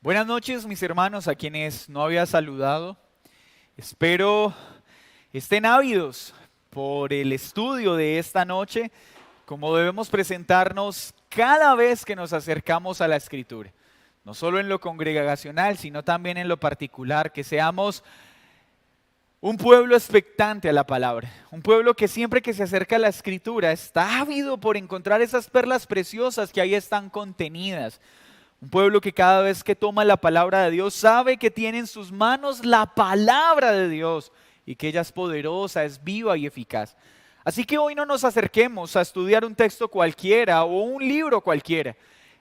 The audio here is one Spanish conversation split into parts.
Buenas noches, mis hermanos, a quienes no había saludado. Espero estén ávidos por el estudio de esta noche, como debemos presentarnos cada vez que nos acercamos a la Escritura. No solo en lo congregacional, sino también en lo particular, que seamos un pueblo expectante a la palabra, un pueblo que siempre que se acerca a la Escritura está ávido por encontrar esas perlas preciosas que ahí están contenidas. Un pueblo que cada vez que toma la palabra de Dios sabe que tiene en sus manos la palabra de Dios y que ella es poderosa, es viva y eficaz. Así que hoy no nos acerquemos a estudiar un texto cualquiera o un libro cualquiera.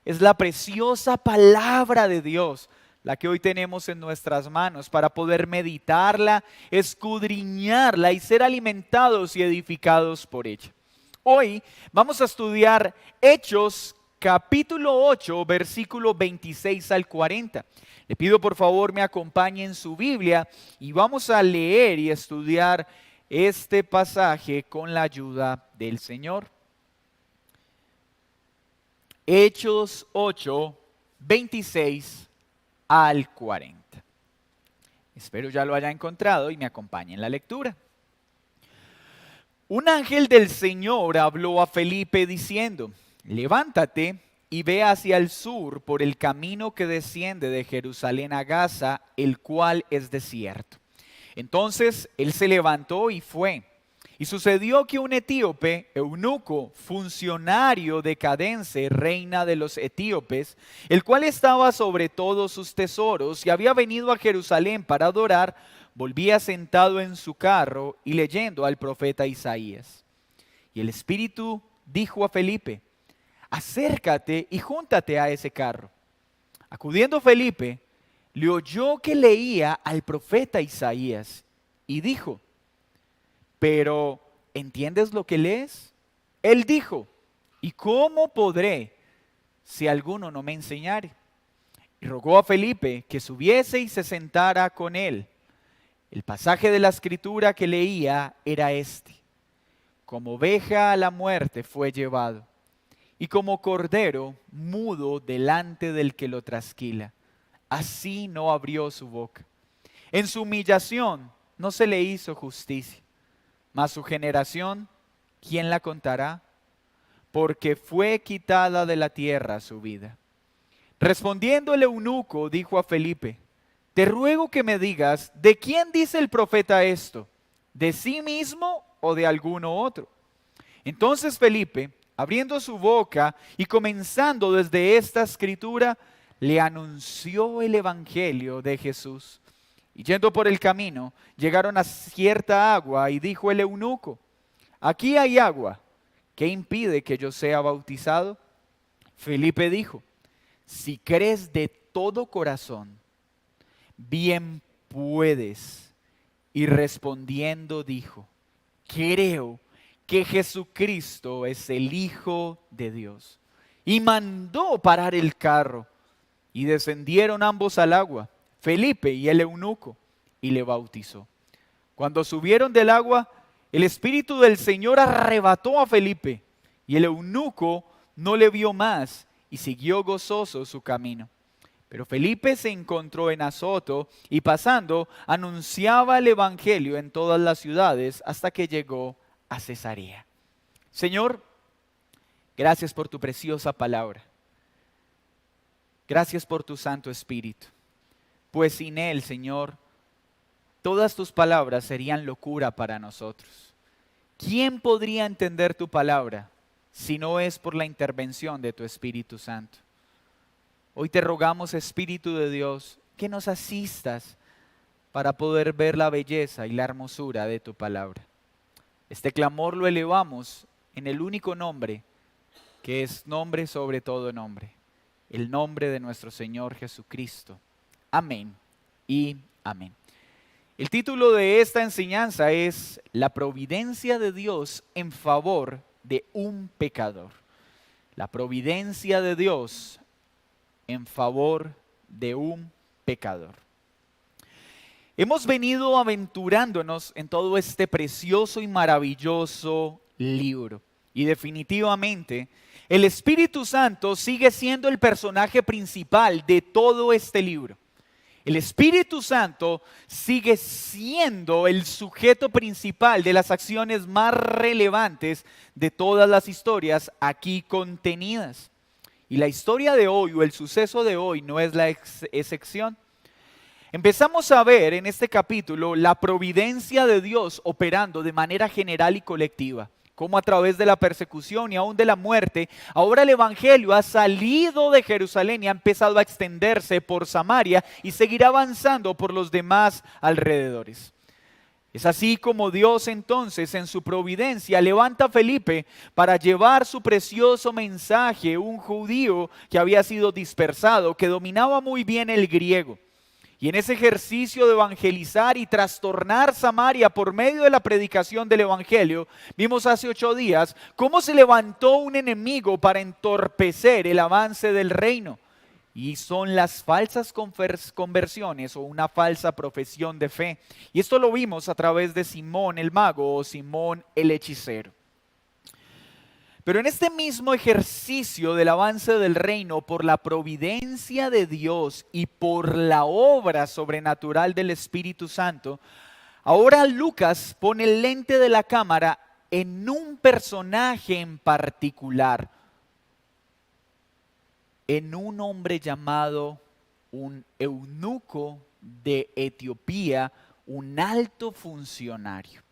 Es la preciosa palabra de Dios la que hoy tenemos en nuestras manos para poder meditarla, escudriñarla y ser alimentados y edificados por ella. Hoy vamos a estudiar Hechos capítulo 8, versículo 26 al 40. Le pido por favor me acompañe en su Biblia y vamos a leer y estudiar este pasaje con la ayuda del Señor. Hechos 8, 26 al 40. Espero ya lo haya encontrado y me acompañe en la lectura. Un ángel del Señor habló a Felipe diciendo: levántate y ve hacia el sur por el camino que desciende de Jerusalén a Gaza, el cual es desierto. Entonces él se levantó y fue. Y sucedió que un etíope, eunuco, funcionario de Candace, reina de los etíopes, el cual estaba sobre todos sus tesoros y había venido a Jerusalén para adorar, volvía sentado en su carro y leyendo al profeta Isaías. Y el Espíritu dijo a Felipe: acércate y júntate a ese carro. Acudiendo Felipe, le oyó que leía al profeta Isaías y dijo: pero, ¿entiendes lo que lees? Él dijo: ¿y cómo podré si alguno no me enseñare? Y rogó a Felipe que subiese y se sentara con él. El pasaje de la escritura que leía era este: como oveja a la muerte fue llevado, y como cordero mudo delante del que lo trasquila, así no abrió su boca. En su humillación no se le hizo justicia. Mas su generación, ¿quién la contará? Porque fue quitada de la tierra su vida. Respondiendo el eunuco, dijo a Felipe: te ruego que me digas, ¿de quién dice el profeta esto? ¿De sí mismo o de alguno otro? Entonces Felipe, abriendo su boca y comenzando desde esta escritura, le anunció el evangelio de Jesús. Y yendo por el camino, llegaron a cierta agua y dijo el eunuco: aquí hay agua, ¿qué impide que yo sea bautizado? Felipe dijo: si crees de todo corazón, bien puedes. Y respondiendo dijo: creo que Jesucristo es el Hijo de Dios. Y mandó parar el carro, y descendieron ambos al agua, Felipe y el eunuco, y le bautizó. Cuando subieron del agua, el Espíritu del Señor arrebató a Felipe, y el eunuco no le vio más, y siguió gozoso su camino. Pero Felipe se encontró en Azoto, y pasando, anunciaba el evangelio en todas las ciudades, hasta que llegó a Cesarea. Señor, gracias por tu preciosa palabra. Gracias por tu Santo Espíritu. Pues sin Él, Señor, todas tus palabras serían locura para nosotros. ¿Quién podría entender tu palabra si no es por la intervención de tu Espíritu Santo? Hoy te rogamos, Espíritu de Dios, que nos asistas para poder ver la belleza y la hermosura de tu palabra. Este clamor lo elevamos en el único nombre, que es nombre sobre todo nombre, el nombre de nuestro Señor Jesucristo. Amén y amén. El título de esta enseñanza es La providencia de Dios en favor de un pecador. La providencia de Dios en favor de un pecador. Hemos venido aventurándonos en todo este precioso y maravilloso libro. Y definitivamente, el Espíritu Santo sigue siendo el personaje principal de todo este libro. El Espíritu Santo sigue siendo el sujeto principal de las acciones más relevantes de todas las historias aquí contenidas. Y la historia de hoy o el suceso de hoy no es la excepción. Empezamos a ver en este capítulo la providencia de Dios operando de manera general y colectiva. Cómo a través de la persecución y aún de la muerte, ahora el Evangelio ha salido de Jerusalén y ha empezado a extenderse por Samaria y seguirá avanzando por los demás alrededores. Es así como Dios entonces en su providencia levanta a Felipe para llevar su precioso mensaje, un judío que había sido dispersado, que dominaba muy bien el griego. Y en ese ejercicio de evangelizar y trastornar Samaria por medio de la predicación del Evangelio, vimos hace 8 días cómo se levantó un enemigo para entorpecer el avance del reino. Y son las falsas conversiones o una falsa profesión de fe. Y esto lo vimos a través de Simón el mago o Simón el hechicero. Pero en este mismo ejercicio del avance del reino por la providencia de Dios y por la obra sobrenatural del Espíritu Santo, ahora Lucas pone el lente de la cámara en un personaje en particular, en un hombre llamado un eunuco de Etiopía, un alto funcionario.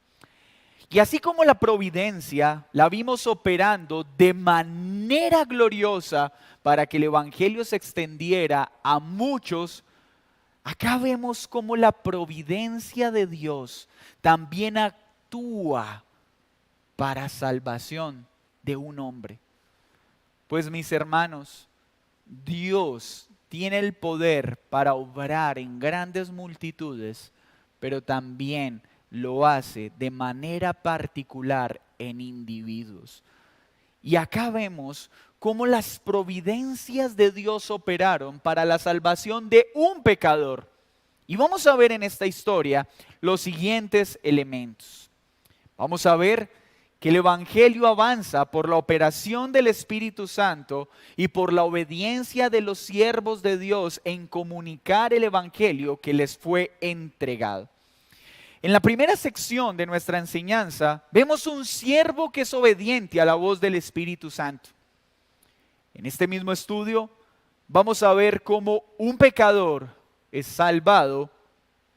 Y así como la providencia la vimos operando de manera gloriosa para que el Evangelio se extendiera a muchos, acá vemos cómo la providencia de Dios también actúa para salvación de un hombre. Pues mis hermanos, Dios tiene el poder para obrar en grandes multitudes, pero también lo hace de manera particular en individuos. Y acá vemos cómo las providencias de Dios operaron para la salvación de un pecador. Y vamos a ver en esta historia los siguientes elementos. Vamos a ver que el Evangelio avanza por la operación del Espíritu Santo y por la obediencia de los siervos de Dios en comunicar el Evangelio que les fue entregado. En la primera sección de nuestra enseñanza vemos un siervo que es obediente a la voz del Espíritu Santo. En este mismo estudio vamos a ver cómo un pecador es salvado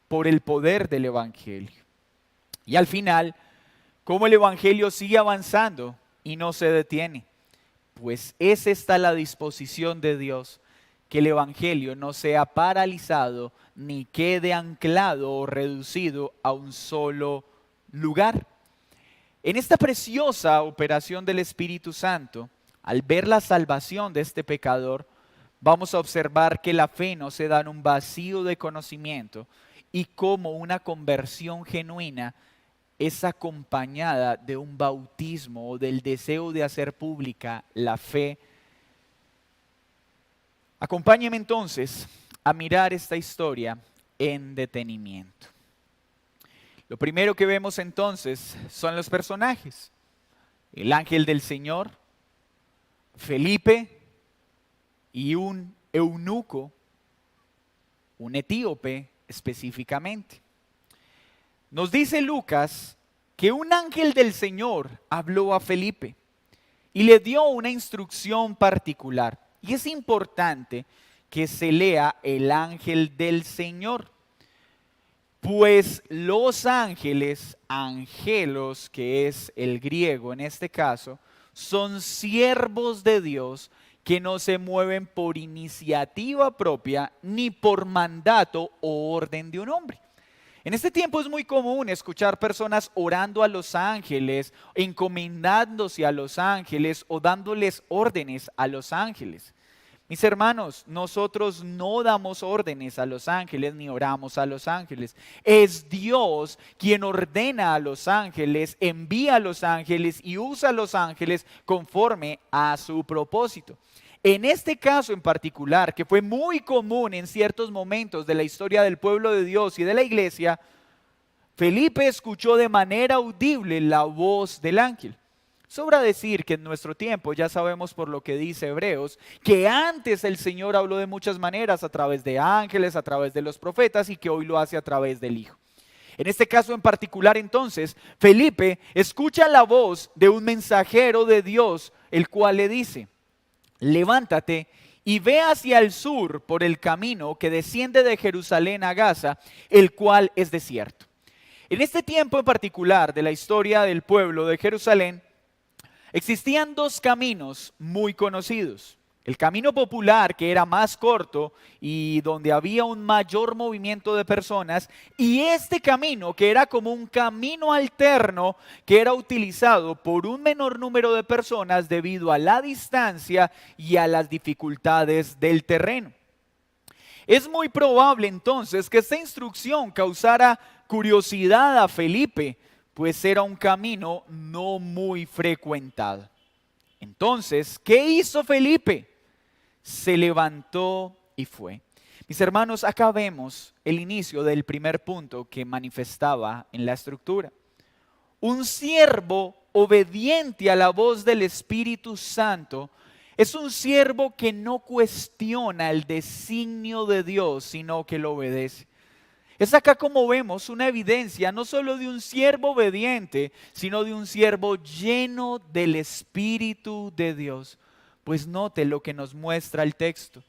por el poder del Evangelio. Y al final, cómo el Evangelio sigue avanzando y no se detiene. Pues es esta la disposición de Dios, que el Evangelio no sea paralizado ni quede anclado o reducido a un solo lugar. En esta preciosa operación del Espíritu Santo, al ver la salvación de este pecador, vamos a observar que la fe no se da en un vacío de conocimiento y cómo una conversión genuina es acompañada de un bautismo o del deseo de hacer pública la fe. Acompáñeme entonces a mirar esta historia en detenimiento. Lo primero que vemos entonces son los personajes. El ángel del Señor, Felipe y un eunuco, un etíope específicamente. Nos dice Lucas que un ángel del Señor habló a Felipe y le dio una instrucción particular. Y es importante que se lea el ángel del Señor, pues los ángeles, angelos, que es el griego en este caso, son siervos de Dios que no se mueven por iniciativa propia ni por mandato o orden de un hombre. En este tiempo es muy común escuchar personas orando a los ángeles, encomendándose a los ángeles o dándoles órdenes a los ángeles. Mis hermanos, nosotros no damos órdenes a los ángeles ni oramos a los ángeles. Es Dios quien ordena a los ángeles, envía a los ángeles y usa a los ángeles conforme a su propósito. En este caso en particular, que fue muy común en ciertos momentos de la historia del pueblo de Dios y de la iglesia, Felipe escuchó de manera audible la voz del ángel. Sobra decir que en nuestro tiempo ya sabemos por lo que dice Hebreos, que antes el Señor habló de muchas maneras a través de ángeles, a través de los profetas y que hoy lo hace a través del Hijo. En este caso en particular entonces, Felipe escucha la voz de un mensajero de Dios, el cual le dice, levántate y ve hacia el sur por el camino que desciende de Jerusalén a Gaza, el cual es desierto. En este tiempo en particular de la historia del pueblo de Jerusalén, existían dos caminos muy conocidos. El camino popular, que era más corto y donde había un mayor movimiento de personas, y este camino, que era como un camino alterno, que era utilizado por un menor número de personas debido a la distancia y a las dificultades del terreno. Es muy probable entonces que esta instrucción causara curiosidad a Felipe, pues era un camino no muy frecuentado. Entonces, ¿qué hizo Felipe? Se levantó y fue. Mis hermanos, acá vemos el inicio del primer punto que manifestaba en la estructura. Un siervo obediente a la voz del Espíritu Santo es un siervo que no cuestiona el designio de Dios, sino que lo obedece. Es acá como vemos una evidencia no solo de un siervo obediente, sino de un siervo lleno del Espíritu de Dios. Pues note lo que nos muestra el texto.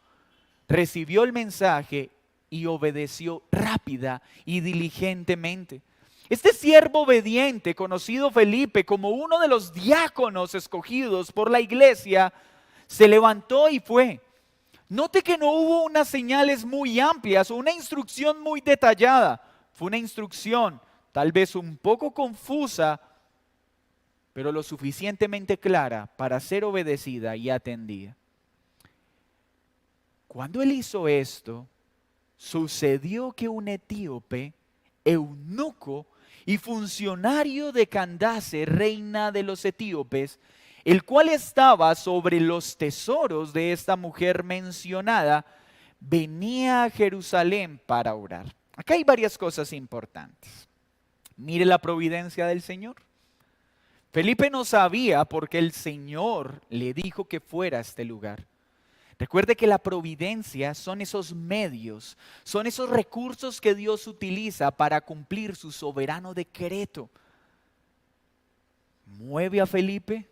Recibió el mensaje y obedeció rápida y diligentemente. Este siervo obediente, conocido Felipe como uno de los diáconos escogidos por la iglesia, se levantó y fue. Note que no hubo unas señales muy amplias o una instrucción muy detallada. Fue una instrucción tal vez un poco confusa, pero lo suficientemente clara para ser obedecida y atendida. Cuando él hizo esto, sucedió que un etíope, eunuco y funcionario de Candace, reina de los etíopes, el cual estaba sobre los tesoros de esta mujer mencionada, venía a Jerusalén para orar. Acá hay varias cosas importantes. Mire la providencia del Señor. Felipe no sabía porque el Señor le dijo que fuera a este lugar. Recuerde que la providencia son esos medios, son esos recursos que Dios utiliza para cumplir su soberano decreto. Mueve a Felipe,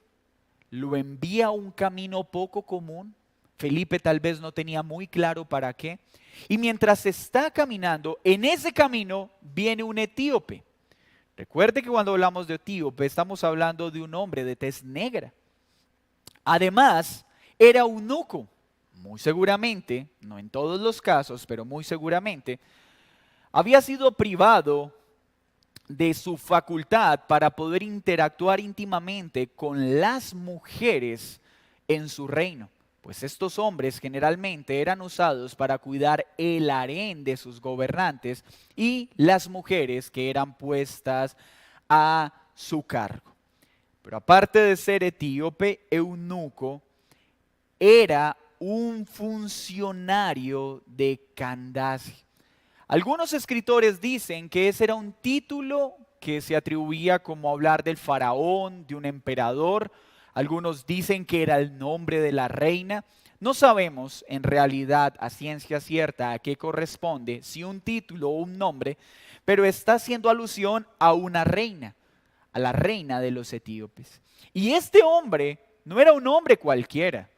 lo envía a un camino poco común. Felipe tal vez no tenía muy claro para qué. Y mientras está caminando, en ese camino viene un etíope. Recuerde que cuando hablamos de etíope estamos hablando de un hombre de tez negra. Además, era eunuco. Muy seguramente, no en todos los casos, pero muy seguramente, había sido privado de su facultad para poder interactuar íntimamente con las mujeres en su reino. Pues estos hombres generalmente eran usados para cuidar el harén de sus gobernantes y las mujeres que eran puestas a su cargo. Pero aparte de ser etíope, eunuco, era un funcionario de Candace. Algunos escritores dicen que ese era un título que se atribuía como hablar del faraón, de un emperador. Algunos dicen que era el nombre de la reina. No sabemos en realidad a ciencia cierta a qué corresponde, si un título o un nombre, pero está haciendo alusión a una reina, a la reina de los etíopes. Y este hombre no era un hombre cualquiera.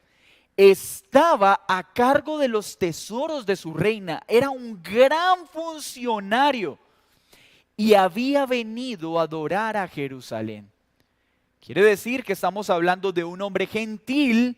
Estaba a cargo de los tesoros de su reina, era un gran funcionario y había venido a adorar a Jerusalén. Quiere decir que estamos hablando de un hombre gentil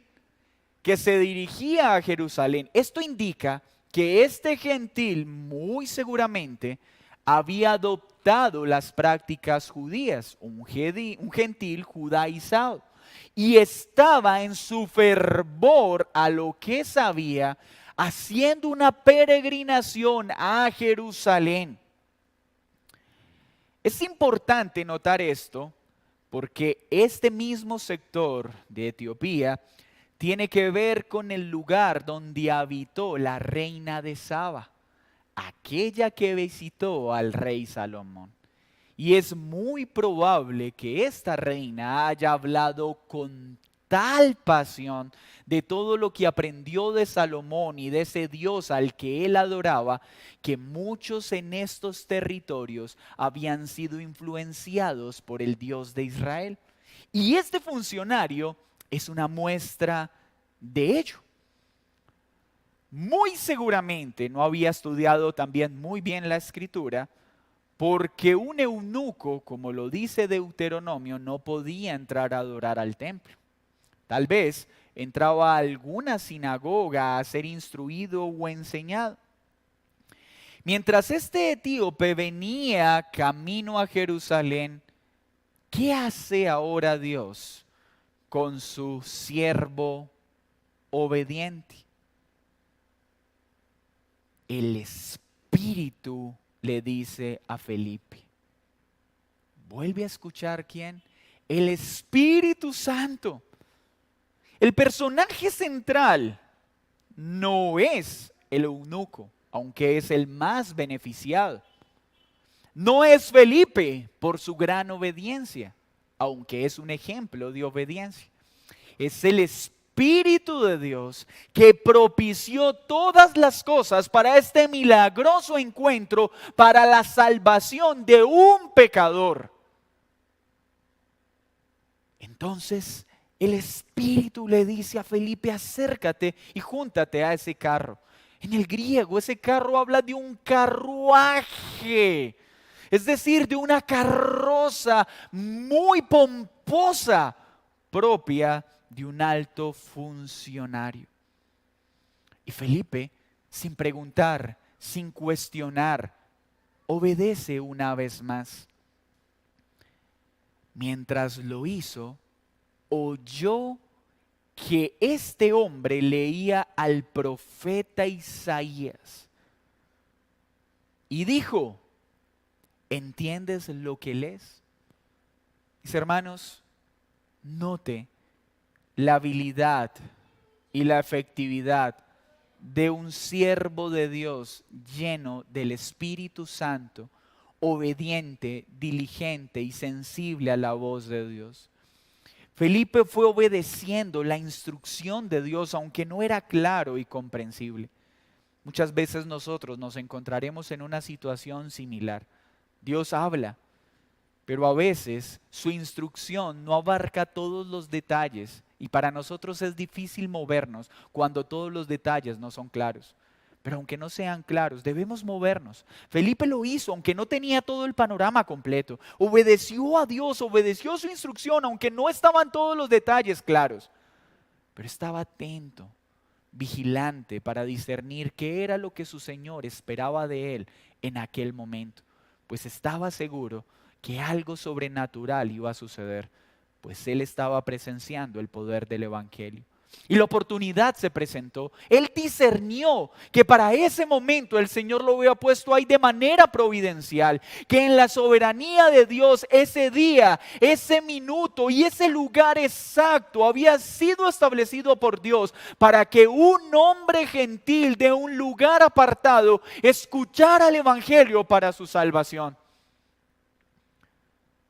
que se dirigía a Jerusalén. Esto indica que este gentil muy seguramente había adoptado las prácticas judías, un gentil judaizado. Y estaba en su fervor a lo que sabía, haciendo una peregrinación a Jerusalén. Es importante notar esto porque este mismo sector de Etiopía tiene que ver con el lugar donde habitó la reina de Saba, aquella que visitó al rey Salomón. Y es muy probable que esta reina haya hablado con tal pasión de todo lo que aprendió de Salomón y de ese Dios al que él adoraba, que muchos en estos territorios habían sido influenciados por el Dios de Israel. Y este funcionario es una muestra de ello. Muy seguramente no había estudiado también muy bien la escritura, porque un eunuco, como lo dice Deuteronomio, no podía entrar a adorar al templo. Tal vez entraba a alguna sinagoga a ser instruido o enseñado. Mientras este etíope venía camino a Jerusalén, ¿qué hace ahora Dios con su siervo obediente? El Espíritu le dice a Felipe. ¿Vuelve a escuchar quién? El Espíritu Santo. El personaje central no es el eunuco, aunque es el más beneficiado. No es Felipe por su gran obediencia, aunque es un ejemplo de obediencia. Es el Espíritu de Dios que propició todas las cosas para este milagroso encuentro, para la salvación de un pecador. Entonces el Espíritu le dice a Felipe: acércate y júntate a ese carro. En el griego ese carro habla de un carruaje, es decir, de una carroza muy pomposa, propia de un alto funcionario. Y Felipe, sin preguntar, sin cuestionar, obedece una vez más. Mientras lo hizo, oyó que este hombre leía al profeta Isaías y dijo: ¿entiendes lo que lees? Mis hermanos, note la habilidad y la efectividad de un siervo de Dios lleno del Espíritu Santo, obediente, diligente y sensible a la voz de Dios. Felipe fue obedeciendo la instrucción de Dios, aunque no era claro y comprensible. Muchas veces nosotros nos encontraremos en una situación similar. Dios habla, pero a veces su instrucción no abarca todos los detalles y para nosotros es difícil movernos cuando todos los detalles no son claros. Pero aunque no sean claros, debemos movernos. Felipe lo hizo, aunque no tenía todo el panorama completo. Obedeció a Dios, obedeció su instrucción, aunque no estaban todos los detalles claros. Pero estaba atento, vigilante para discernir qué era lo que su Señor esperaba de él en aquel momento. Pues estaba seguro que algo sobrenatural iba a suceder, pues él estaba presenciando el poder del Evangelio. Y la oportunidad se presentó. Él discernió que para ese momento el Señor lo había puesto ahí de manera providencial, que en la soberanía de Dios ese día, ese minuto y ese lugar exacto había sido establecido por Dios para que un hombre gentil de un lugar apartado escuchara el Evangelio para su salvación.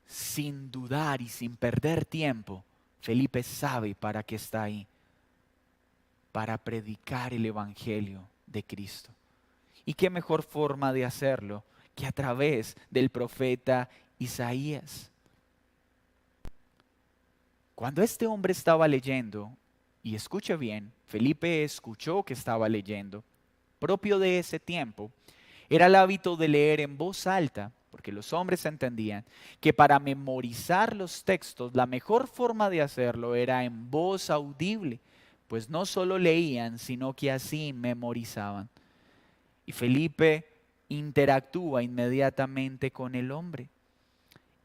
Sin dudar y sin perder tiempo, Felipe sabe para qué está ahí: para predicar el Evangelio de Cristo. ¿Y qué mejor forma de hacerlo que a través del profeta Isaías? Cuando este hombre estaba leyendo, y escuche bien, Felipe escuchó que estaba leyendo, propio de ese tiempo, era el hábito de leer en voz alta, porque los hombres entendían que para memorizar los textos la mejor forma de hacerlo era en voz audible, pues no solo leían, sino que así memorizaban. Y Felipe interactúa inmediatamente con el hombre.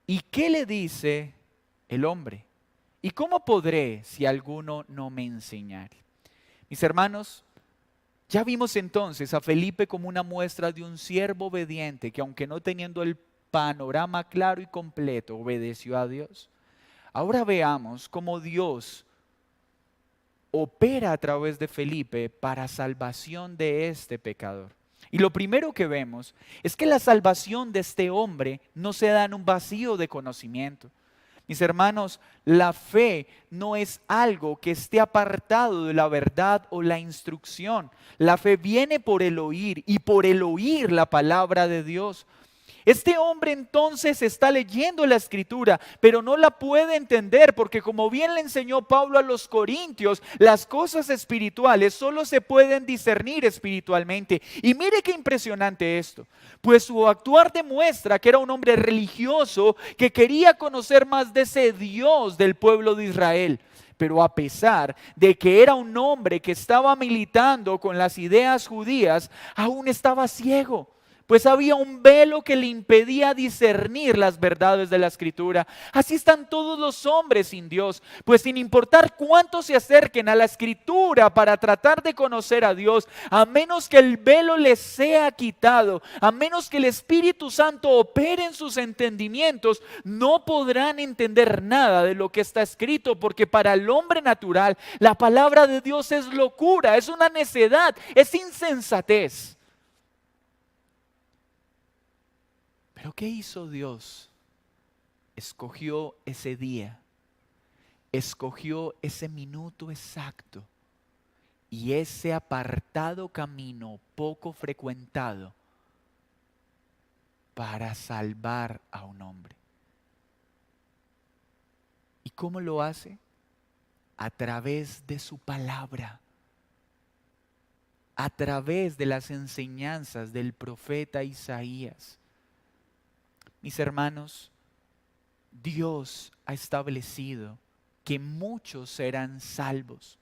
¿Y qué le dice el hombre? ¿Y cómo podré si alguno no me enseñare? Mis hermanos, ya vimos entonces a Felipe como una muestra de un siervo obediente que, aunque no teniendo el panorama claro y completo, obedeció a Dios. Ahora veamos cómo Dios opera a través de Felipe para salvación de este pecador. Y lo primero que vemos es que la salvación de este hombre no se da en un vacío de conocimiento. Mis hermanos, la fe no es algo que esté apartado de la verdad o la instrucción. La fe viene por el oír y por el oír la palabra de Dios. Este hombre entonces está leyendo la escritura, pero no la puede entender porque como bien le enseñó Pablo a los corintios, las cosas espirituales solo se pueden discernir espiritualmente. Y mire qué impresionante esto, pues su actuar demuestra que era un hombre religioso que quería conocer más de ese Dios del pueblo de Israel. Pero a pesar de que era un hombre que estaba militando con las ideas judías, aún estaba ciego. Pues había un velo que le impedía discernir las verdades de la Escritura. Así están todos los hombres sin Dios, pues sin importar cuánto se acerquen a la Escritura para tratar de conocer a Dios, a menos que el velo les sea quitado, a menos que el Espíritu Santo opere en sus entendimientos, no podrán entender nada de lo que está escrito, porque para el hombre natural la palabra de Dios es locura, es una necedad, es insensatez. Pero ¿qué hizo Dios? Escogió ese día, escogió ese minuto exacto y ese apartado camino poco frecuentado para salvar a un hombre. ¿Y cómo lo hace? A través de su palabra, a través de las enseñanzas del profeta Isaías. Mis hermanos, Dios ha establecido que muchos serán salvos,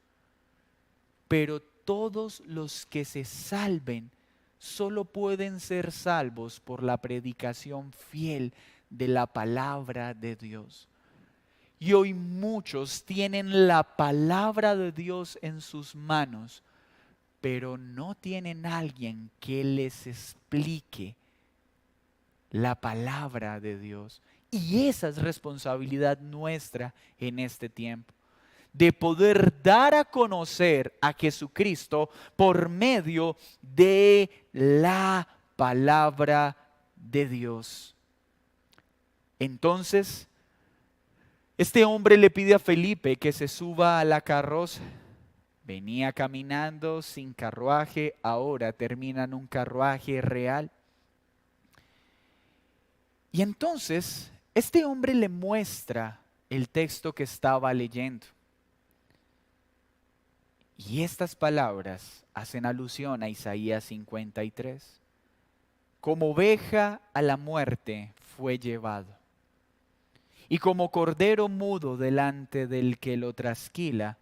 pero todos los que se salven solo pueden ser salvos por la predicación fiel de la palabra de Dios. Y hoy muchos tienen la palabra de Dios en sus manos, pero no tienen alguien que les explique la palabra de Dios. Y esa es responsabilidad nuestra en este tiempo, de poder dar a conocer a Jesucristo por medio de la palabra de Dios. Entonces, este hombre le pide a Felipe que se suba a la carroza. Venía caminando sin carruaje, ahora termina en un carruaje real. Y entonces, este hombre le muestra el texto que estaba leyendo. Y estas palabras hacen alusión a Isaías 53. Como oveja a la muerte fue llevado, y como cordero mudo delante del que lo trasquila,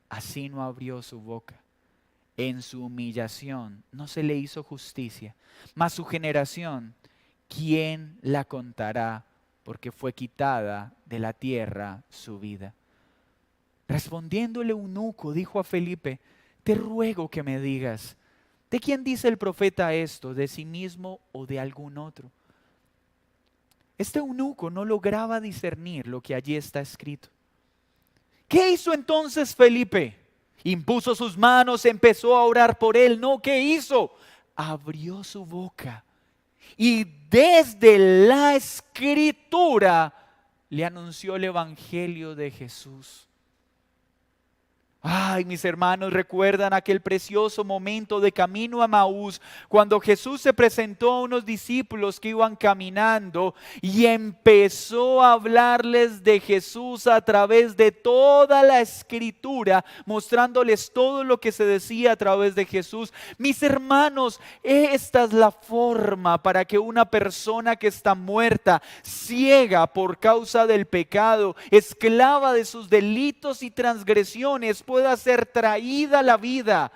así no abrió su boca. En su humillación no se le hizo justicia, mas su generación, ¿quién la contará? Porque fue quitada de la tierra su vida. Respondiendo el eunuco, dijo a Felipe: te ruego que me digas, ¿de quién dice el profeta esto? ¿De sí mismo o de algún otro? Este eunuco no lograba discernir lo que allí está escrito. ¿Qué hizo entonces Felipe? Impuso sus manos, empezó a orar por él. No, ¿qué hizo? Abrió su boca y desde la escritura le anunció el evangelio de Jesús. Ay, mis hermanos, ¿recuerdan aquel precioso momento de camino a Maús, cuando Jesús se presentó a unos discípulos que iban caminando y empezó a hablarles de Jesús a través de toda la escritura, mostrándoles todo lo que se decía a través de Jesús? Mis hermanos, esta es la forma para que una persona que está muerta, ciega por causa del pecado, esclava de sus delitos y transgresiones, pueda ser traída a la vida.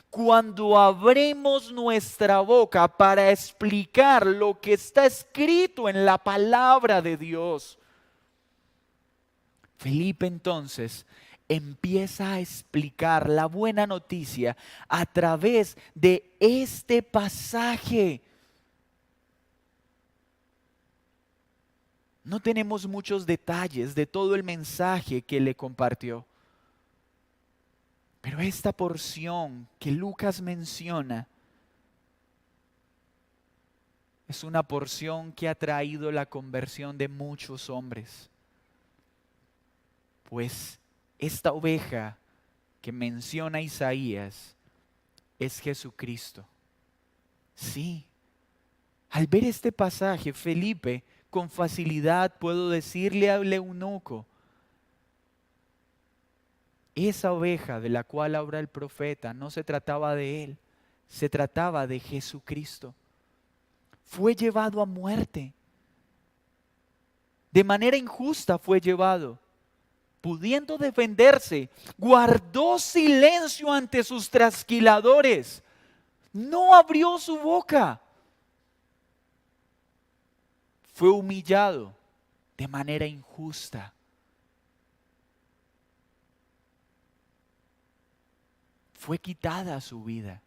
Cuando abremos nuestra boca para explicar lo que está escrito en la palabra de Dios. Felipe entonces empieza a explicar la buena noticia a través de este pasaje. No tenemos muchos detalles de todo el mensaje que le compartió. Pero esta porción que Lucas menciona es una porción que ha traído la conversión de muchos hombres. Pues esta oveja que menciona Isaías es Jesucristo. Sí, al ver este pasaje, Felipe, con facilidad puedo decirle al eunuco, esa oveja de la cual habla el profeta no se trataba de él, se trataba de Jesucristo. Fue llevado a muerte. De manera injusta fue llevado. Pudiendo defenderse, guardó silencio ante sus trasquiladores. No abrió su boca. Fue humillado de manera injusta. Fue quitada su vida.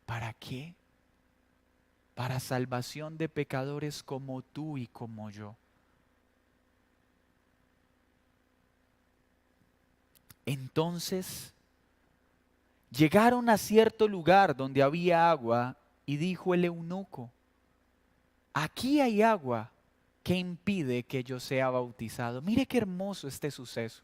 ¿Para qué? Para salvación de pecadores como tú y como yo. Entonces llegaron a cierto lugar donde había agua y dijo el eunuco, aquí hay agua, ¿qué impide que yo sea bautizado? Mire qué hermoso este suceso.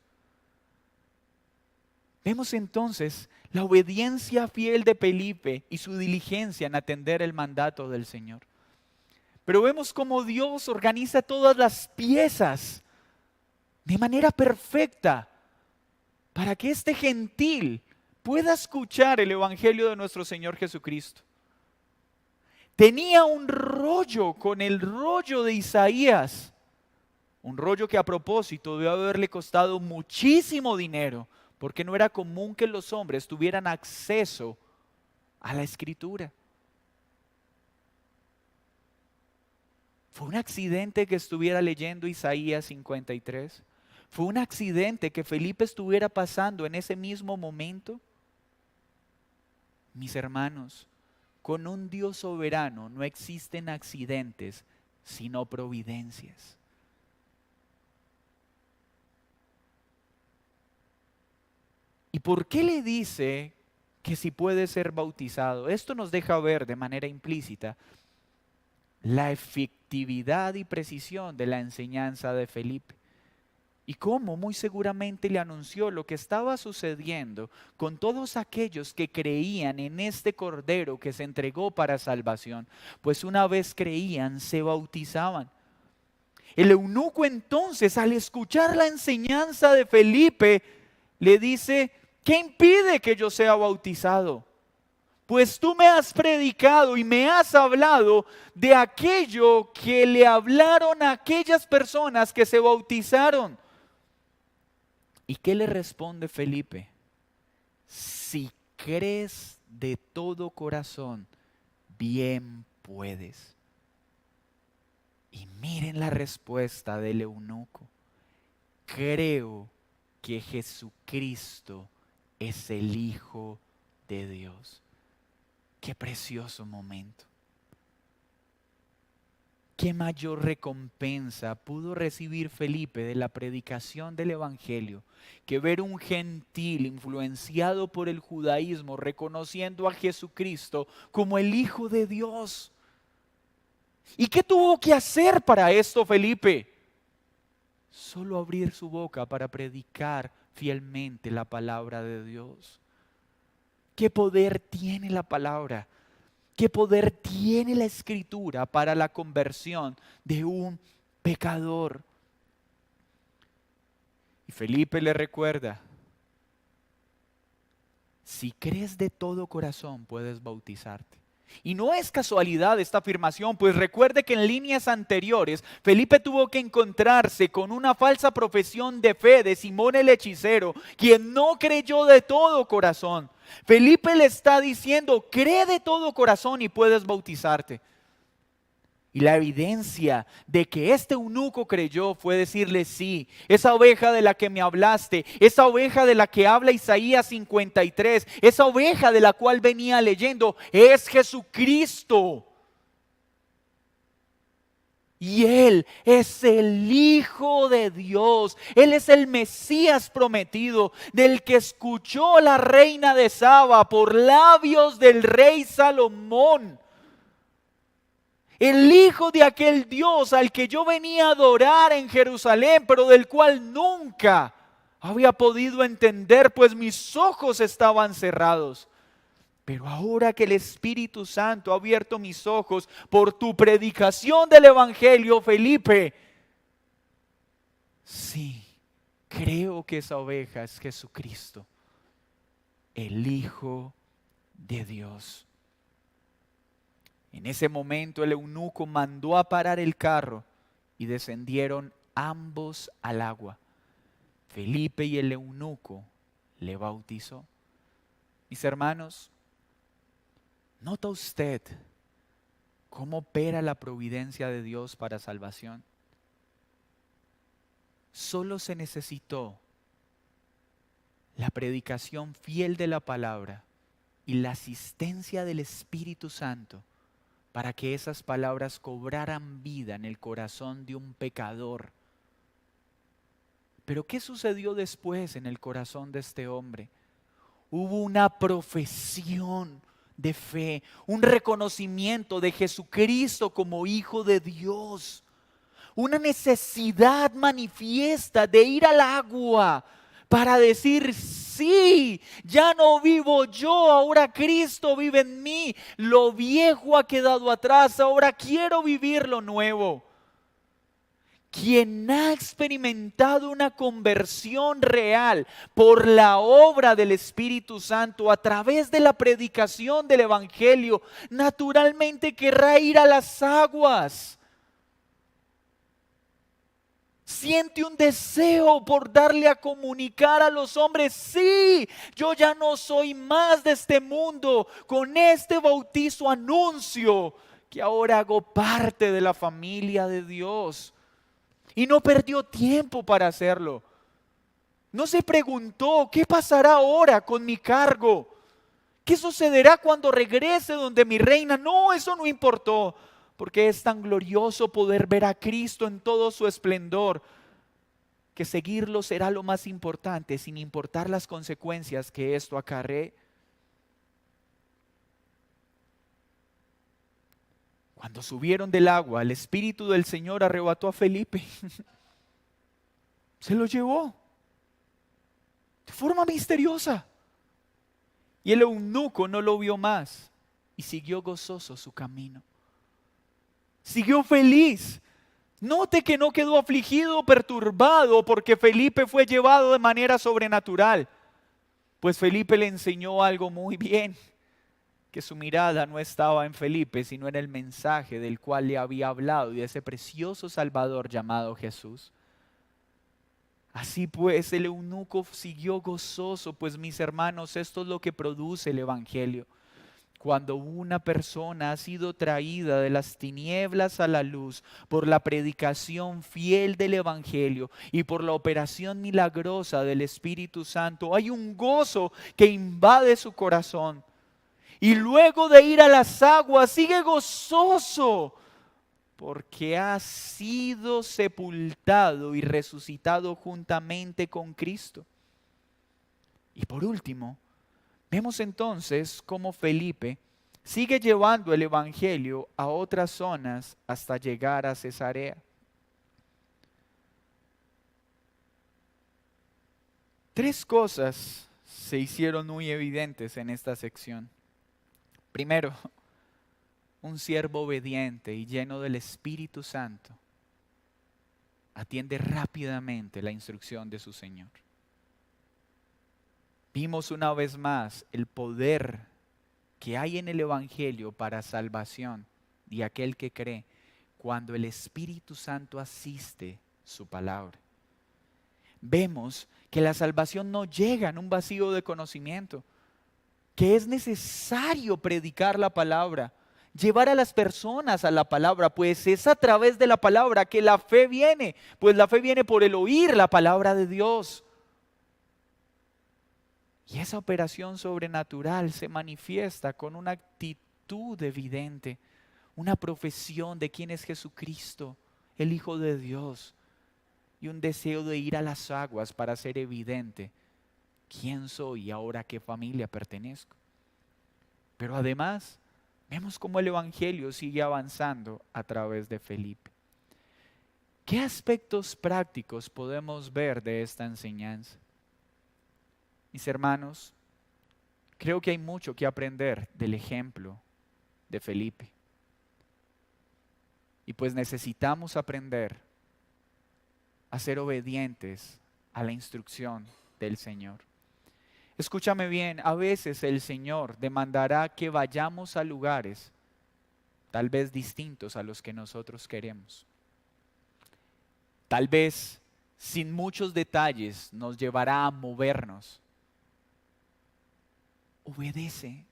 Vemos entonces la obediencia fiel de Felipe y su diligencia en atender el mandato del Señor. Pero vemos cómo Dios organiza todas las piezas de manera perfecta para que este gentil pueda escuchar el evangelio de nuestro Señor Jesucristo. Tenía un rollo con el rollo de Isaías, un rollo que a propósito debe haberle costado muchísimo dinero, porque no era común que los hombres tuvieran acceso a la Escritura. ¿Fue un accidente que estuviera leyendo Isaías 53? ¿Fue un accidente que Felipe estuviera pasando en ese mismo momento? Mis hermanos, con un Dios soberano no existen accidentes, sino providencias. ¿Y por qué le dice que si puede ser bautizado? Esto nos deja ver de manera implícita la efectividad y precisión de la enseñanza de Felipe. Y cómo muy seguramente le anunció lo que estaba sucediendo con todos aquellos que creían en este Cordero que se entregó para salvación. Pues una vez creían, se bautizaban. El eunuco entonces, al escuchar la enseñanza de Felipe, le dice, ¿qué impide que yo sea bautizado? Pues tú me has predicado y me has hablado de aquello que le hablaron a aquellas personas que se bautizaron. ¿Y qué le responde Felipe? Si crees de todo corazón, bien puedes. Y miren la respuesta del eunuco. Creo que Jesucristo es el Hijo de Dios. Qué precioso momento. ¿Qué mayor recompensa pudo recibir Felipe de la predicación del Evangelio que ver un gentil influenciado por el judaísmo reconociendo a Jesucristo como el Hijo de Dios? ¿Y qué tuvo que hacer para esto Felipe? Solo abrir su boca para predicar fielmente la palabra de Dios. ¿Qué poder tiene la palabra? ¿Qué poder tiene la Escritura para la conversión de un pecador? Y Felipe le recuerda, si crees de todo corazón puedes bautizarte. Y no es casualidad esta afirmación, pues recuerde que en líneas anteriores Felipe tuvo que encontrarse con una falsa profesión de fe de Simón el hechicero, quien no creyó de todo corazón. Felipe le está diciendo, cree de todo corazón y puedes bautizarte. Y la evidencia de que este eunuco creyó fue decirle, sí, esa oveja de la que me hablaste, esa oveja de la que habla Isaías 53, esa oveja de la cual venía leyendo, es Jesucristo. Y Él es el Hijo de Dios. Él es el Mesías prometido, del que escuchó la reina de Saba por labios del rey Salomón. el hijo de aquel Dios al que yo venía a adorar en Jerusalén, pero del cual nunca había podido entender, pues mis ojos estaban cerrados. Pero ahora que el Espíritu Santo ha abierto mis ojos por tu predicación del Evangelio, Felipe, sí, creo que esa oveja es Jesucristo, el Hijo de Dios. En ese momento el eunuco mandó a parar el carro y descendieron ambos al agua. Felipe y el eunuco le bautizó. Mis hermanos, ¿nota usted cómo opera la providencia de Dios para salvación? Solo se necesitó la predicación fiel de la palabra y la asistencia del Espíritu Santo para que esas palabras cobraran vida en el corazón de un pecador. Pero ¿qué sucedió después en el corazón de este hombre? Hubo una profesión de fe, un reconocimiento de Jesucristo como Hijo de Dios, una necesidad manifiesta de ir al agua para decir, sí, ya no vivo yo, ahora Cristo vive en mí, lo viejo ha quedado atrás, ahora quiero vivir lo nuevo. Quien ha experimentado una conversión real por la obra del Espíritu Santo a través de la predicación del Evangelio, naturalmente querrá ir a las aguas. Siente un deseo por darle a comunicar a los hombres, sí, yo ya no soy más de este mundo. Con este bautizo anuncio que ahora hago parte de la familia de Dios. Y no perdió tiempo para hacerlo. No se preguntó, ¿qué pasará ahora con mi cargo? ¿Qué sucederá cuando regrese donde mi reina? No, eso no importó, porque es tan glorioso poder ver a Cristo en todo su esplendor, que seguirlo será lo más importante, sin importar las consecuencias que esto acarree. Cuando subieron del agua, el Espíritu del Señor arrebató a Felipe. Se lo llevó de forma misteriosa. Y el eunuco no lo vio más y siguió gozoso su camino. Siguió feliz. Note que no quedó afligido o perturbado porque Felipe fue llevado de manera sobrenatural. Pues Felipe le enseñó algo muy bien, que su mirada no estaba en Felipe, sino en el mensaje del cual le había hablado y de ese precioso Salvador llamado Jesús. Así pues, el eunuco siguió gozoso, pues mis hermanos, esto es lo que produce el Evangelio. Cuando una persona ha sido traída de las tinieblas a la luz por la predicación fiel del Evangelio y por la operación milagrosa del Espíritu Santo, hay un gozo que invade su corazón. Y luego de ir a las aguas, sigue gozoso, porque ha sido sepultado y resucitado juntamente con Cristo. Y por último, vemos entonces cómo Felipe sigue llevando el Evangelio a otras zonas hasta llegar a Cesarea. Tres cosas se hicieron muy evidentes en esta sección. Primero, un siervo obediente y lleno del Espíritu Santo atiende rápidamente la instrucción de su Señor. Vimos una vez más el poder que hay en el Evangelio para salvación de aquel que cree cuando el Espíritu Santo asiste su palabra. Vemos que la salvación no llega en un vacío de conocimiento, que es necesario predicar la palabra, llevar a las personas a la palabra, pues es a través de la palabra que la fe viene, pues la fe viene por el oír la palabra de Dios. Y esa operación sobrenatural se manifiesta con una actitud evidente, una profesión de quién es Jesucristo, el Hijo de Dios, y un deseo de ir a las aguas para hacer evidente quién soy y ahora a qué familia pertenezco. Pero además Vemos cómo el Evangelio sigue avanzando a través de Felipe. ¿Qué aspectos prácticos podemos ver de esta enseñanza? Mis hermanos, creo que hay mucho que aprender del ejemplo de Felipe. Y pues necesitamos aprender a ser obedientes a la instrucción del Señor. Escúchame bien, a veces el Señor demandará que vayamos a lugares tal vez distintos a los que nosotros queremos. Tal vez sin muchos detalles nos llevará a movernos. Obedece.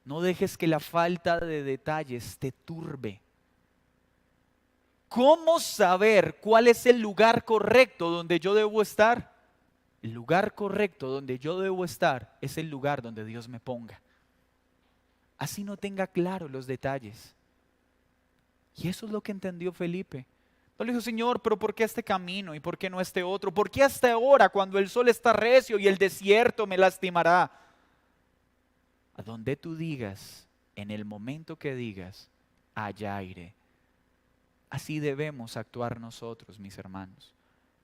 No dejes que la falta de detalles te turbe. ¿Cómo saber cuál es el lugar correcto donde yo debo estar? El lugar correcto donde yo debo estar es el lugar donde Dios me ponga. Así no tenga claro los detalles. Y eso es lo que entendió Felipe. No le dijo, Señor, pero ¿por qué este camino y por qué no este otro? ¿Por qué hasta ahora cuando el sol está recio y el desierto me lastimará? A donde tú digas, en el momento que digas, allá iré. Así debemos actuar nosotros, mis hermanos.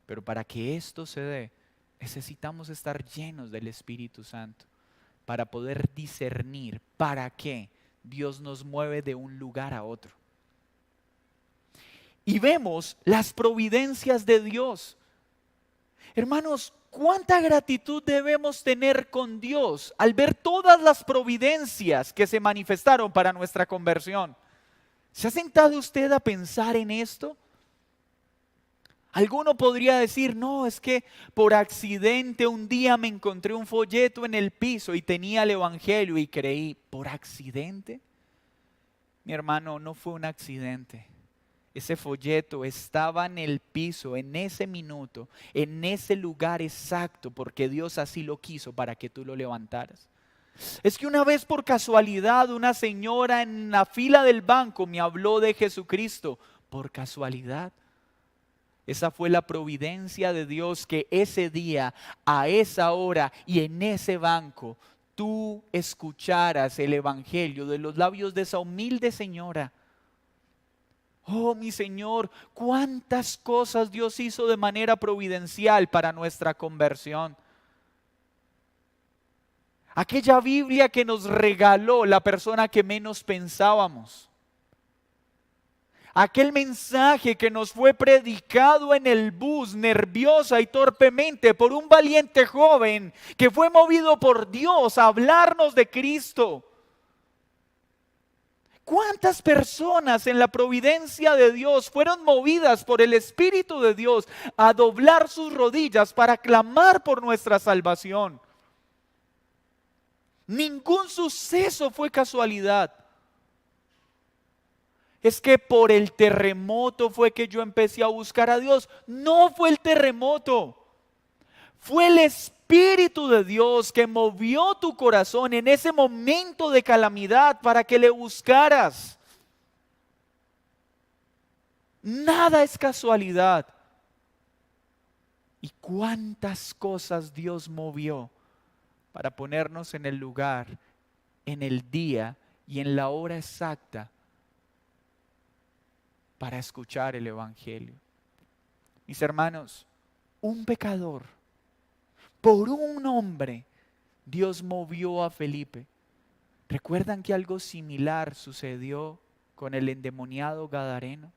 Pero para que esto se dé, necesitamos estar llenos del Espíritu Santo para poder discernir para qué Dios nos mueve de un lugar a otro. Y vemos las providencias de Dios. Hermanos, ¿cuánta gratitud debemos tener con Dios al ver todas las providencias que se manifestaron para nuestra conversión? ¿Se ha sentado usted a pensar en esto? Alguno podría decir, no, es que por accidente un día me encontré un folleto en el piso y tenía el Evangelio y creí. ¿Por accidente? Mi hermano, no fue un accidente. Ese folleto estaba en el piso, en ese minuto, en ese lugar exacto, porque Dios así lo quiso para que tú lo levantaras. Es que una vez por casualidad una señora en la fila del banco me habló de Jesucristo. Por casualidad. Esa fue la providencia de Dios que ese día, a esa hora y en ese banco, tú escucharas el Evangelio de los labios de esa humilde señora. Oh, mi Señor, cuántas cosas Dios hizo de manera providencial para nuestra conversión. Aquella Biblia que nos regaló la persona que menos pensábamos. Aquel mensaje que nos fue predicado en el bus, nerviosa y torpemente, por un valiente joven que fue movido por Dios a hablarnos de Cristo. ¿Cuántas personas en la providencia de Dios fueron movidas por el Espíritu de Dios a doblar sus rodillas para clamar por nuestra salvación? Ningún suceso fue casualidad. Es que por el terremoto fue que yo empecé a buscar a Dios. No fue el terremoto. Fue el Espíritu de Dios que movió tu corazón en ese momento de calamidad para que le buscaras. Nada es casualidad. Y cuántas cosas Dios movió para ponernos en el lugar, en el día y en la hora exacta para escuchar el Evangelio. Mis hermanos, un pecador, por un hombre, Dios movió a Felipe. ¿Recuerdan que algo similar sucedió con el endemoniado gadareno?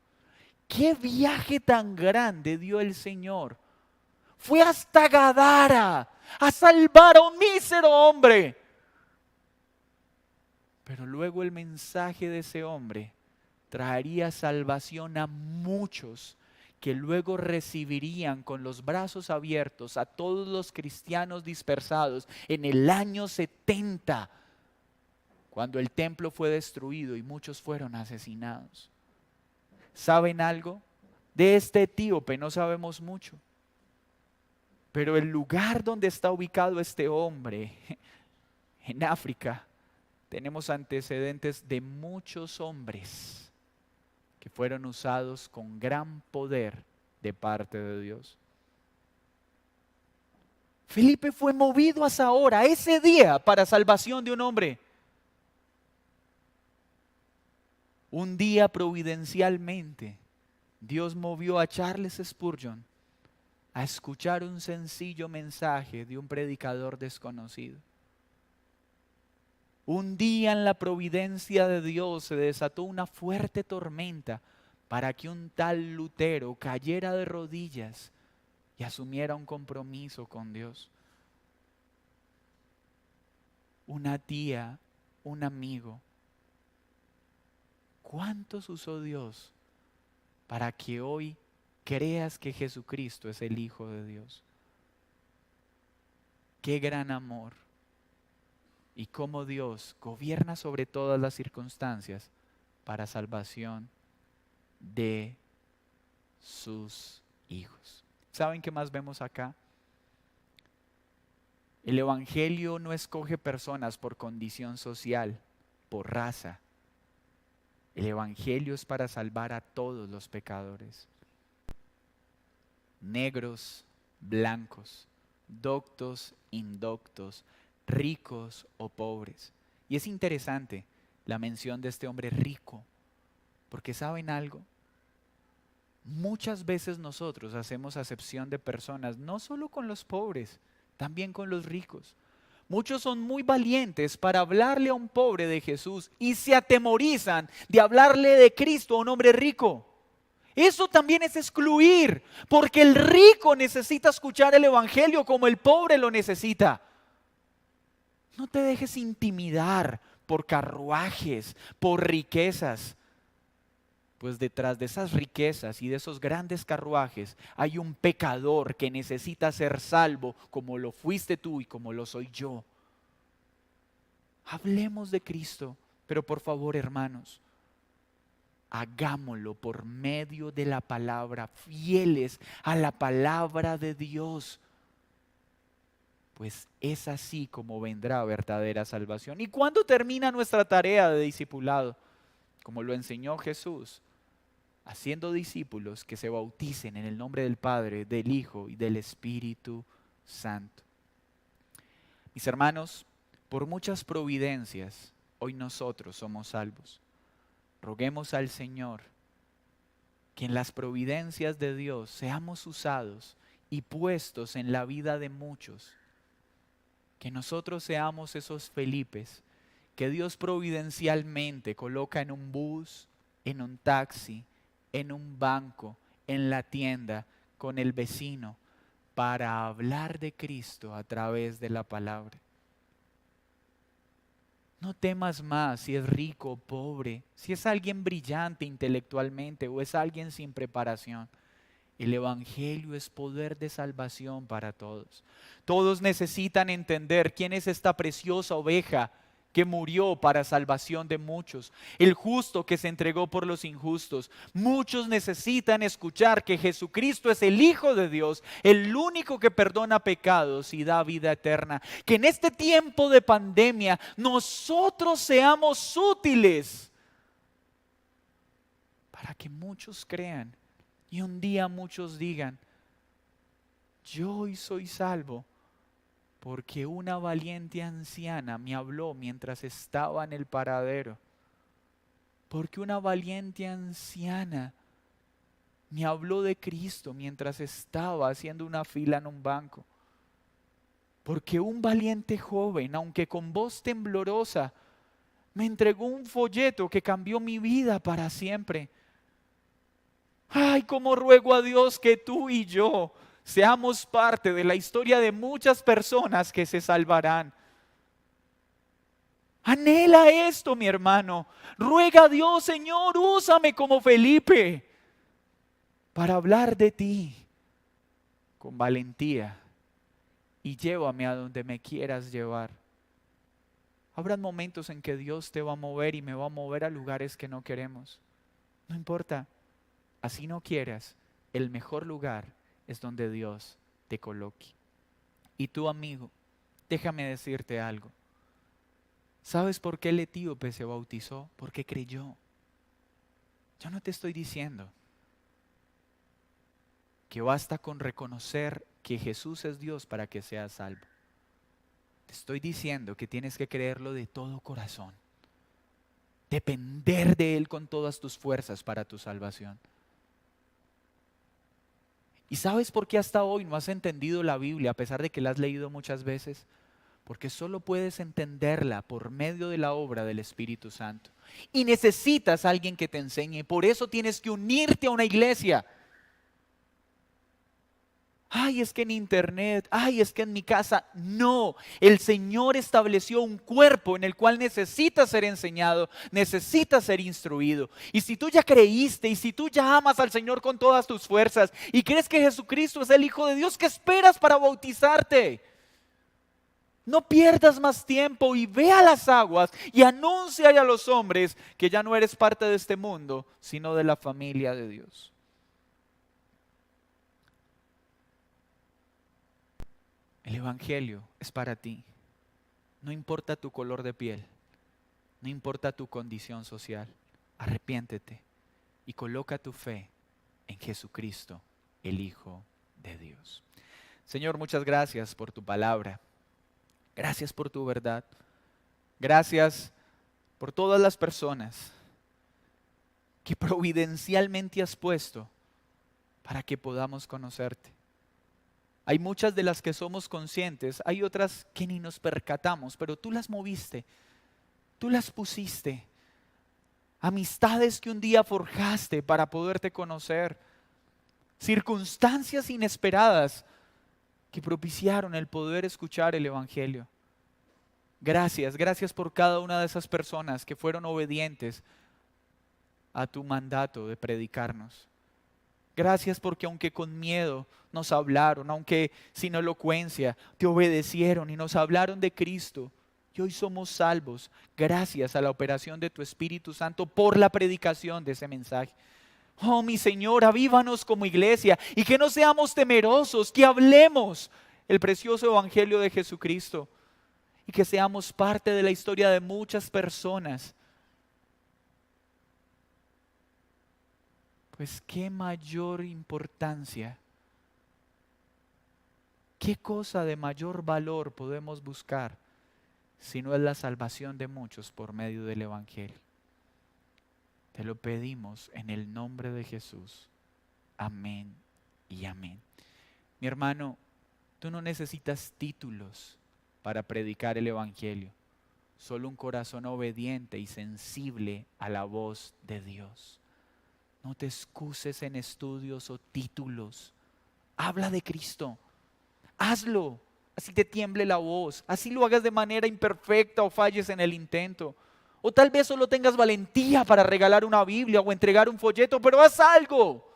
¿Qué viaje tan grande dio el Señor? Fue hasta Gadara a salvar a un mísero hombre. Pero luego el mensaje de ese hombre traería salvación a muchos que luego recibirían con los brazos abiertos a todos los cristianos dispersados en el año 70, cuando el templo fue destruido y muchos fueron asesinados. ¿Saben algo? De este etíope no sabemos mucho, pero el lugar donde está ubicado este hombre, en África, tenemos antecedentes de muchos hombres que fueron usados con gran poder de parte de Dios. Felipe fue movido a esa hora, ese día, para salvación de un hombre. Un día providencialmente, Dios movió a Charles Spurgeon a escuchar un sencillo mensaje de un predicador desconocido. Un día en la providencia de Dios se desató una fuerte tormenta para que un tal Lutero cayera de rodillas y asumiera un compromiso con Dios. Una tía, un amigo. ¿Cuántos usó Dios para que hoy creas que Jesucristo es el Hijo de Dios? Qué gran amor. Y cómo Dios gobierna sobre todas las circunstancias para salvación de sus hijos. ¿Saben qué más vemos acá? El Evangelio no escoge personas por condición social, por raza. El Evangelio es para salvar a todos los pecadores. Negros, blancos, doctos, indoctos, ricos o pobres. Y es interesante la mención de este hombre rico, porque ¿saben algo? Muchas veces nosotros hacemos acepción de personas, no solo con los pobres, también con los ricos. Muchos son muy valientes para hablarle a un pobre de Jesús y se atemorizan de hablarle de Cristo a un hombre rico. Eso también es excluir, porque el rico necesita escuchar el Evangelio como el pobre lo necesita. No te dejes intimidar por carruajes, por riquezas. Pues detrás de esas riquezas y de esos grandes carruajes hay un pecador que necesita ser salvo como lo fuiste tú y como lo soy yo. Hablemos de Cristo, pero por favor, hermanos, hagámoslo por medio de la palabra, fieles a la palabra de Dios. Pues es así como vendrá verdadera salvación. ¿Y cuándo termina nuestra tarea de discipulado? Como lo enseñó Jesús, haciendo discípulos que se bauticen en el nombre del Padre, del Hijo y del Espíritu Santo. Mis hermanos, por muchas providencias, hoy nosotros somos salvos. Roguemos al Señor que en las providencias de Dios seamos usados y puestos en la vida de muchos. Que nosotros seamos esos Felipes que Dios providencialmente coloca en un bus, en un taxi, en un banco, en la tienda, con el vecino, para hablar de Cristo a través de la palabra. No temas más si es rico o pobre, si es alguien brillante intelectualmente o es alguien sin preparación. El Evangelio es poder de salvación para todos. Todos necesitan entender quién es esta preciosa oveja que murió para salvación de muchos, el justo que se entregó por los injustos. Muchos necesitan escuchar que Jesucristo es el Hijo de Dios, el único que perdona pecados y da vida eterna. Que en este tiempo de pandemia nosotros seamos útiles para que muchos crean y un día muchos digan: yo hoy soy salvo porque una valiente anciana me habló mientras estaba en el paradero. Porque una valiente anciana me habló de Cristo mientras estaba haciendo una fila en un banco. Porque un valiente joven, aunque con voz temblorosa, me entregó un folleto que cambió mi vida para siempre. Ay, cómo ruego a Dios que tú y yo seamos parte de la historia de muchas personas que se salvarán. Anhela esto, mi hermano. Ruega a Dios: Señor, úsame como Felipe para hablar de ti con valentía y llévame a donde me quieras llevar. Habrán momentos en que Dios te va a mover y me va a mover a lugares que no queremos. No importa, así no quieras, el mejor lugar es donde Dios te coloque. Y tú, amigo, déjame decirte algo. ¿Sabes por qué el etíope se bautizó? Porque creyó. Yo no te estoy diciendo que basta con reconocer que Jesús es Dios para que seas salvo. Te estoy diciendo que tienes que creerlo de todo corazón. depender de Él con todas tus fuerzas para tu salvación. ¿Y sabes por qué hasta hoy no has entendido la Biblia a pesar de que la has leído muchas veces? Porque solo puedes entenderla por medio de la obra del Espíritu Santo. Y necesitas a alguien que te enseñe. Por eso tienes que unirte a una iglesia. Ay, es que en internet, ay, es que en mi casa. No, el Señor estableció un cuerpo en el cual necesita ser enseñado, necesita ser instruido. Y si tú ya creíste y si tú ya amas al Señor con todas tus fuerzas y crees que Jesucristo es el Hijo de Dios, ¿qué esperas para bautizarte? No pierdas más tiempo y ve a las aguas y anuncia a los hombres que ya no eres parte de este mundo, sino de la familia de Dios. El Evangelio es para ti. No importa tu color de piel, no importa tu condición social. Arrepiéntete y coloca tu fe en Jesucristo, el Hijo de Dios. Señor, muchas gracias por tu palabra. Gracias por tu verdad. Gracias por todas las personas que providencialmente has puesto para que podamos conocerte. Hay muchas de las que somos conscientes, hay otras que ni nos percatamos, pero tú las moviste, tú las pusiste. Amistades que un día forjaste para poderte conocer, circunstancias inesperadas que propiciaron el poder escuchar el Evangelio. Gracias, gracias por cada una de esas personas que fueron obedientes a tu mandato de predicarnos. Gracias porque aunque con miedo nos hablaron, aunque sin elocuencia te obedecieron y nos hablaron de Cristo, y hoy somos salvos gracias a la operación de tu Espíritu Santo por la predicación de ese mensaje. Oh, mi Señor, avívanos como iglesia y que no seamos temerosos, que hablemos el precioso Evangelio de Jesucristo y que seamos parte de la historia de muchas personas. Pues qué mayor importancia, qué cosa de mayor valor podemos buscar si no es la salvación de muchos por medio del Evangelio. Te lo pedimos en el nombre de Jesús. Amén y amén. Mi hermano, tú no necesitas títulos para predicar el Evangelio, solo un corazón obediente y sensible a la voz de Dios. No te excuses en estudios o títulos. Habla de Cristo. Hazlo. Así te tiemble la voz. Así lo hagas de manera imperfecta o falles en el intento. O tal vez solo tengas valentía para regalar una Biblia o entregar un folleto, pero haz algo.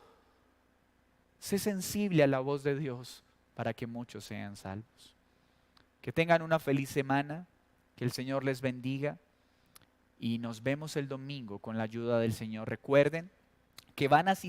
Sé sensible a la voz de Dios para que muchos sean salvos. Que tengan una feliz semana. Que el Señor les bendiga. Y nos vemos el domingo con la ayuda del Señor. Recuerden que van a asistir